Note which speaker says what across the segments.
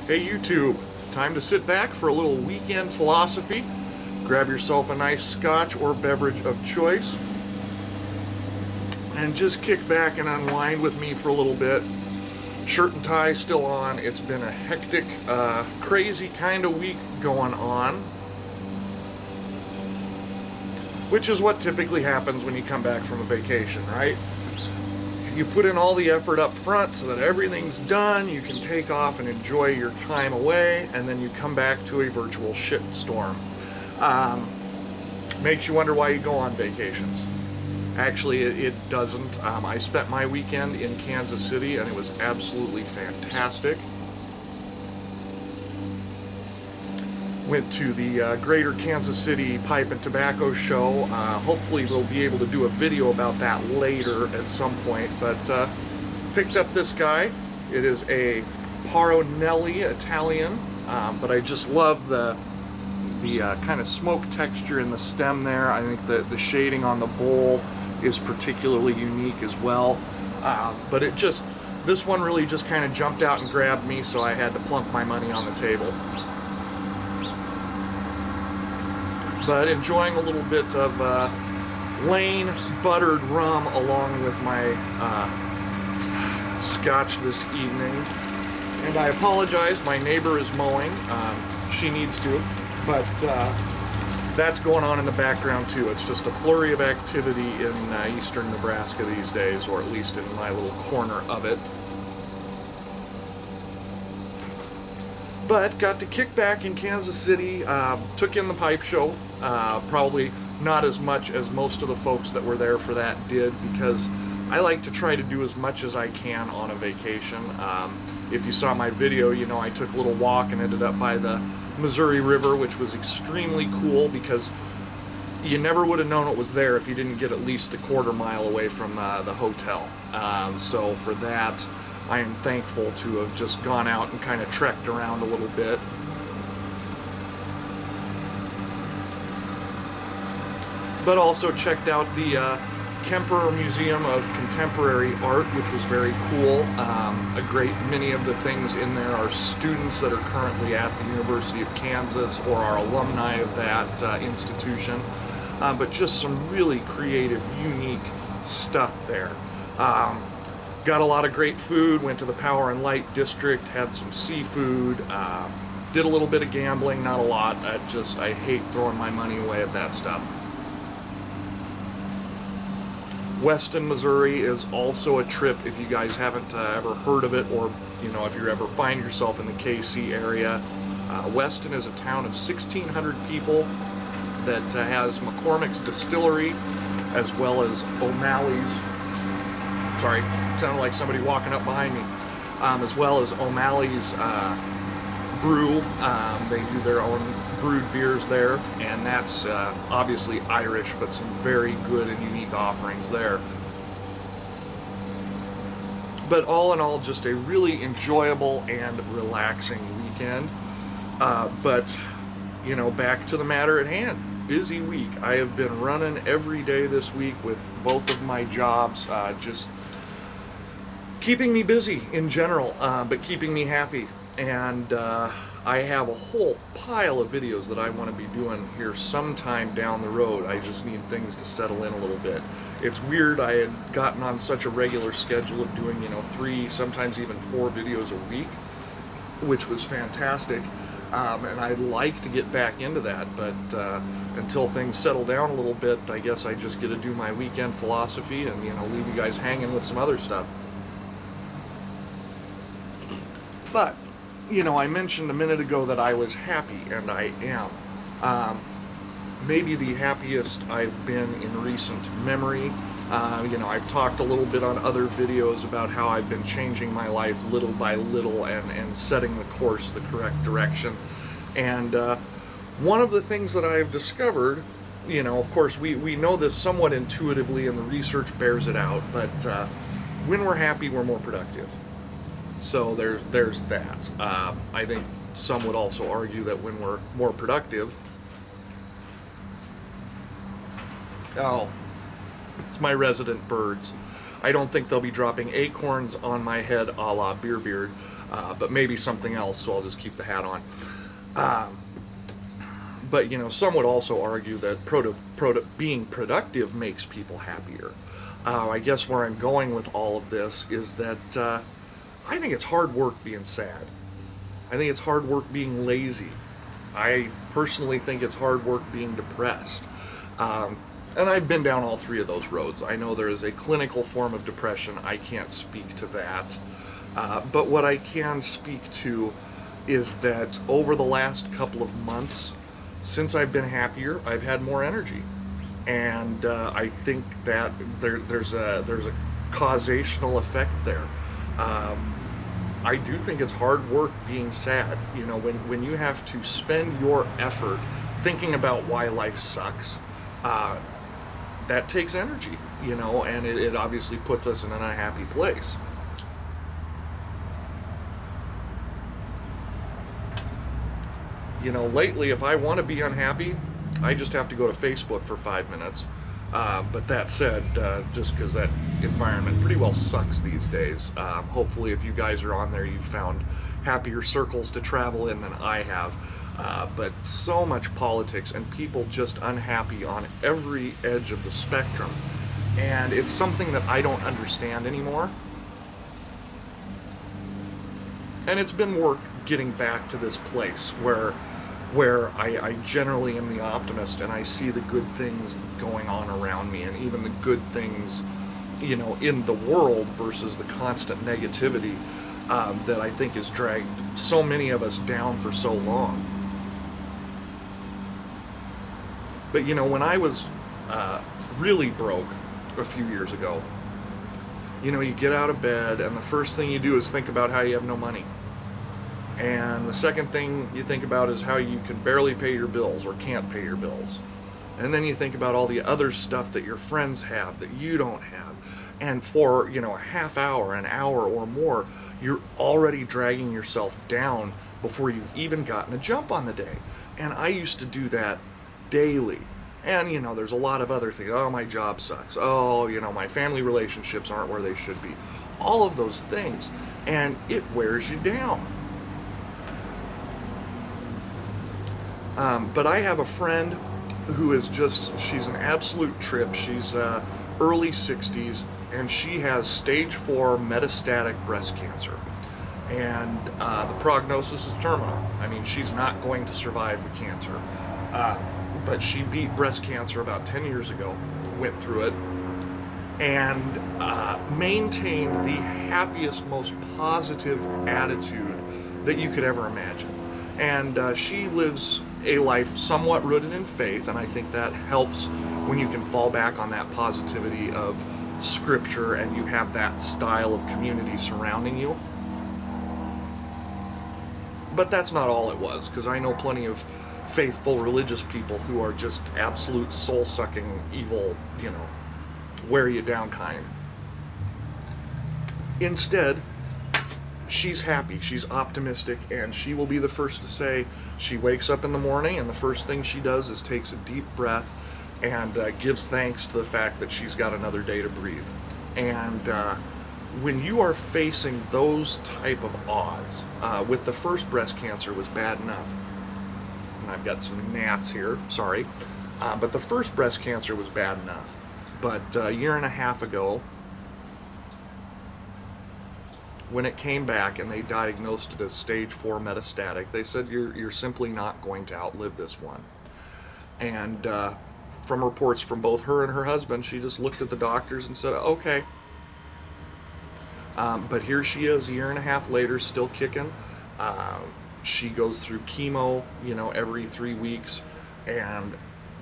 Speaker 1: Hey YouTube, time to sit back for a little weekend philosophy. Grab yourself a nice scotch or beverage of choice and just kick back and unwind with me for a little bit. Shirt and tie still on. It's been a hectic, crazy kind of week going on, which is what typically happens when you come back from a vacation, right? You put in all the effort up front so that everything's done, you can take off and enjoy your time away, and then you come back to a virtual shitstorm. Makes you wonder why you go on vacations. Actually, it doesn't. I spent my weekend in Kansas City, and it was absolutely fantastic. Went to the Greater Kansas City Pipe and Tobacco Show. Hopefully we'll be able to do a video about that later at some point, but picked up this guy. It is a Paronelli Italian, but I just love the kind of smoke texture in the stem there. I think that the shading on the bowl is particularly unique as well. But this one really just kind of jumped out and grabbed me, so I had to plunk my money on the table. But enjoying a little bit of Lane buttered rum along with my scotch this evening. And I apologize, my neighbor is mowing. She needs to, but that's going on in the background too. It's just a flurry of activity in eastern Nebraska these days, or at least in my little corner of it. But got to kick back in Kansas City, took in the pipe show. Probably not as much as most of the folks that were there for that did, because I like to try to do as much as I can on a vacation. If you saw my video, you know I took a little walk and ended up by the Missouri River, which was extremely cool because you never would have known it was there if you didn't get at least a quarter mile away from the hotel. So for that, I am thankful to have just gone out and kind of trekked around a little bit. But also checked out the Kemper Museum of Contemporary Art, which was very cool. A great many of the things in there are students that are currently at the University of Kansas or are alumni of that institution. But just some really creative, unique stuff there. Got a lot of great food, went to the Power and Light District, had some seafood, did a little bit of gambling, not a lot. I hate throwing my money away at that stuff. Weston, Missouri is also a trip if you guys haven't ever heard of it, or if you ever find yourself in the KC area. Weston is a town of 1,600 people that has McCormick's Distillery as well as O'Malley's. Sorry, sounded like somebody walking up behind me. As well as O'Malley's brew. They do their own brewed beers there, and that's obviously Irish, but some very good and unique offerings there. But all in all, just a really enjoyable and relaxing weekend. But back to the matter at hand. Busy week. I have been running every day this week with both of my jobs, just keeping me busy in general, but keeping me happy. And I have a whole pile of videos that I want to be doing here sometime down the road. I just need things to settle in a little bit. It's weird, I had gotten on such a regular schedule of doing 3, sometimes even 4 videos a week, which was fantastic. And I'd like to get back into that, but until things settle down a little bit, I guess I just get to do my weekend philosophy and leave you guys hanging with some other stuff. But I mentioned a minute ago that I was happy, and I am. Maybe the happiest I've been in recent memory. I've talked a little bit on other videos about how I've been changing my life little by little and setting the course the correct direction. And one of the things that I've discovered, of course we know this somewhat intuitively and the research bears it out, but when we're happy, we're more productive. So there's that. I think some would also argue that when we're more productive, it's my resident birds. I don't think they'll be dropping acorns on my head a la Beer Beard. but maybe something else, so I'll just keep the hat on. But some would also argue that being productive makes people happier. I guess where I'm going with all of this is that I think it's hard work being sad. I think it's hard work being lazy. I personally think it's hard work being depressed. And I've been down all three of those roads. I know there is a clinical form of depression. I can't speak to that. But what I can speak to is that over the last couple of months, since I've been happier, I've had more energy. And I think that there's a causational effect there. I do think it's hard work being sad. When you have to spend your effort thinking about why life sucks, that takes energy, and it obviously puts us in an unhappy place. Lately, if I want to be unhappy, I just have to go to Facebook for 5 minutes. But that said, just because that environment pretty well sucks these days, hopefully if you guys are on there, you've found happier circles to travel in than I have. But so much politics and people just unhappy on every edge of the spectrum. And it's something that I don't understand anymore. And it's been work getting back to this place where I generally am the optimist and I see the good things going on around me, and even the good things, in the world versus the constant negativity that I think has dragged so many of us down for so long. But when I was really broke a few years ago, you get out of bed and the first thing you do is think about how you have no money. And the second thing you think about is how you can barely pay your bills or can't pay your bills. And then you think about all the other stuff that your friends have that you don't have. And for, a half hour, an hour or more, you're already dragging yourself down before you've even gotten a jump on the day. And I used to do that daily. And, there's a lot of other things. Oh, my job sucks. Oh, my family relationships aren't where they should be. All of those things. And it wears you down. But I have a friend who is she's an absolute trip. She's early 60s, and she has stage 4 metastatic breast cancer. And the prognosis is terminal. I mean, she's not going to survive the cancer. But she beat breast cancer about 10 years ago, went through it, and maintained the happiest, most positive attitude that you could ever imagine. And she lives a life somewhat rooted in faith, and I think that helps when you can fall back on that positivity of scripture and you have that style of community surrounding you. But that's not all it was, because I know plenty of faithful religious people who are just absolute soul-sucking, evil, wear you down kind. Instead, she's happy, she's optimistic, and she will be the first to say she wakes up in the morning and the first thing she does is takes a deep breath and gives thanks to the fact that she's got another day to breathe. And when you are facing those type of odds, with the first breast cancer was bad enough, and I've got some gnats here, sorry, but the first breast cancer was bad enough. But a year and a half ago, when it came back and they diagnosed it as stage 4 metastatic, they said you're simply not going to outlive this one. And from reports from both her and her husband, she just looked at the doctors and said, okay. But here she is a year and a half later, still kicking. She goes through chemo, every 3 weeks and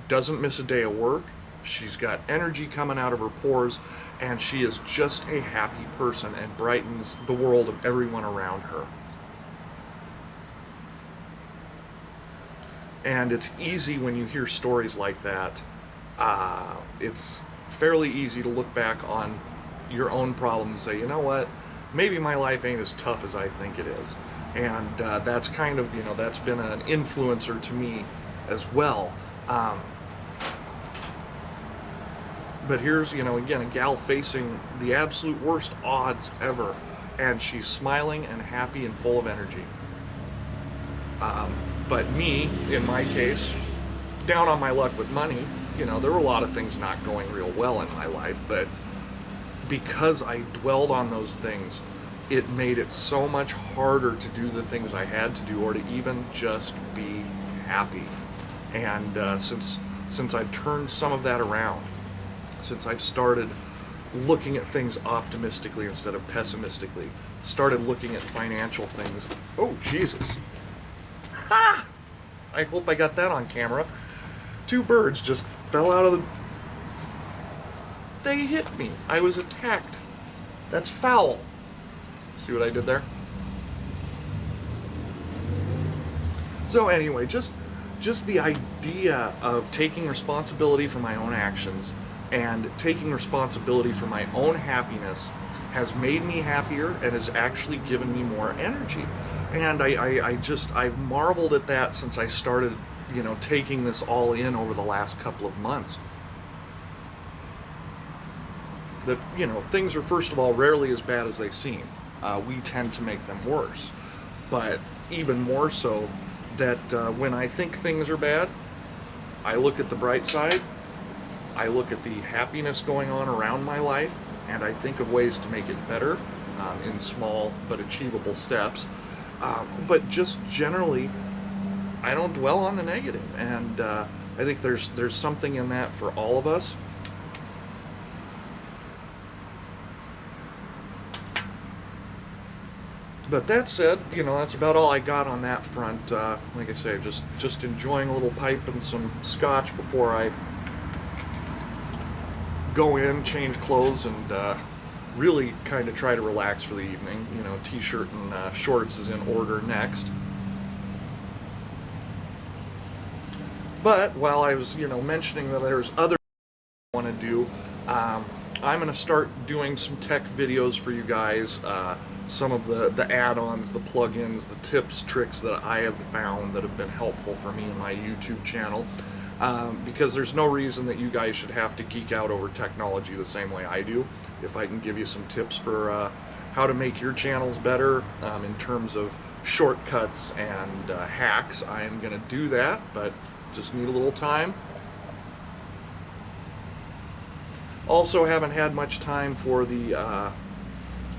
Speaker 1: doesn't miss a day of work. She's got energy coming out of her pores, and she is just a happy person and brightens the world of everyone around her. And it's easy when you hear stories like that. It's fairly easy to look back on your own problem and say, you know what, maybe my life ain't as tough as I think it is. And that's kind of, that's been an influencer to me as well. But here's, again, a gal facing the absolute worst odds ever. and she's smiling and happy and full of energy. But me, in my case, down on my luck with money, you know, there were a lot of things not going real well in my life, but because I dwelled on those things, it made it so much harder to do the things I had to do, or to even just be happy. And since I've turned some of that around, since I've started looking at things optimistically instead of pessimistically, started looking at financial things. Oh, Jesus. Ha! I hope I got that on camera. 2 birds just fell out of the... They hit me. I was attacked. That's foul. See what I did there? So anyway, just the idea of taking responsibility for my own actions and taking responsibility for my own happiness has made me happier and has actually given me more energy. And I've marveled at that since I started, you know, taking this all in over the last couple of months. That, you know, things are, first of all, rarely as bad as they seem. We tend to make them worse. But even more so, that when I think things are bad, I look at the bright side, I look at the happiness going on around my life, and I think of ways to make it better in small but achievable steps. But just generally, I don't dwell on the negative, and I think there's something in that for all of us. But that said, you know, that's about all I got on that front. Like I say, just enjoying a little pipe and some scotch before I go in, change clothes, and really kind of try to relax for the evening. You know, t-shirt and shorts is in order next. But while I was, you know, mentioning that there's other I want to do, I'm going to start doing some tech videos for you guys. Some of the add-ons, the plugins, the tips, tricks that I have found that have been helpful for me in my YouTube channel. Because there's no reason that you guys should have to geek out over technology the same way I do. If I can give you some tips for how to make your channels better in terms of shortcuts and hacks, I am going to do that, but just need a little time. Also haven't had much time for the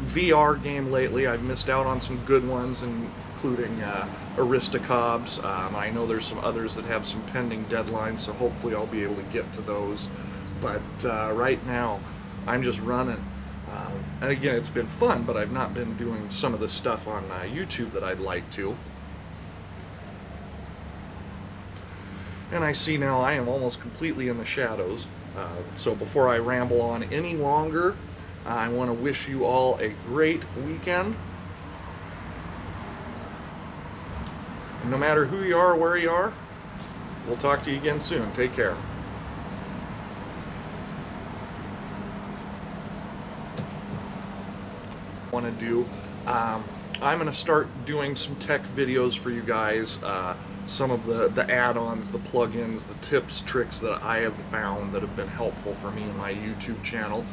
Speaker 1: VR game lately. I've missed out on some good ones, including Aristocobs. I know there's some others that have some pending deadlines, so hopefully I'll be able to get to those. But right now, I'm just running. And again, it's been fun, but I've not been doing some of the stuff on YouTube that I'd like to. And I see now I am almost completely in the shadows. So before I ramble on any longer, I want to wish you all a great weekend. And no matter who you are or where you are, we'll talk to you again soon. Take care. Want to do, I'm going to start doing some tech videos for you guys. Some of the add-ons, the plugins, the tips, tricks that I have found that have been helpful for me in my YouTube channel.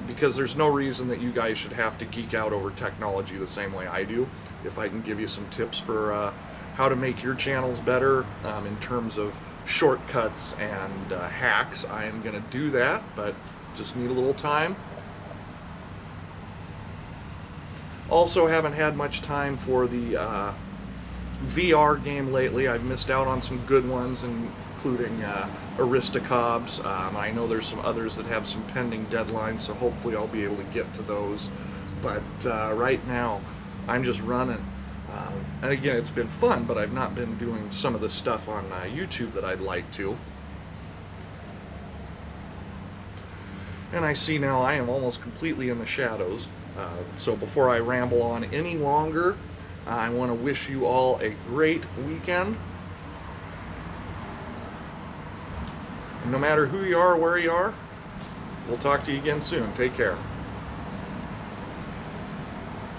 Speaker 1: Because there's no reason that you guys should have to geek out over technology the same way I do. If I can give you some tips for how to make your channels better in terms of shortcuts and hacks, I am going to do that, but just need a little time. Also haven't had much time for the VR game lately. I've missed out on some good ones, including Aristocobs. I know there's some others that have some pending deadlines, so hopefully I'll be able to get to those. But right now, I'm just running. And again, it's been fun, but I've not been doing some of the stuff on YouTube that I'd like to. And I see now I am almost completely in the shadows. So before I ramble on any longer, I want to wish you all a great weekend. And no matter who you are or where you are, we'll talk to you again soon. Take care.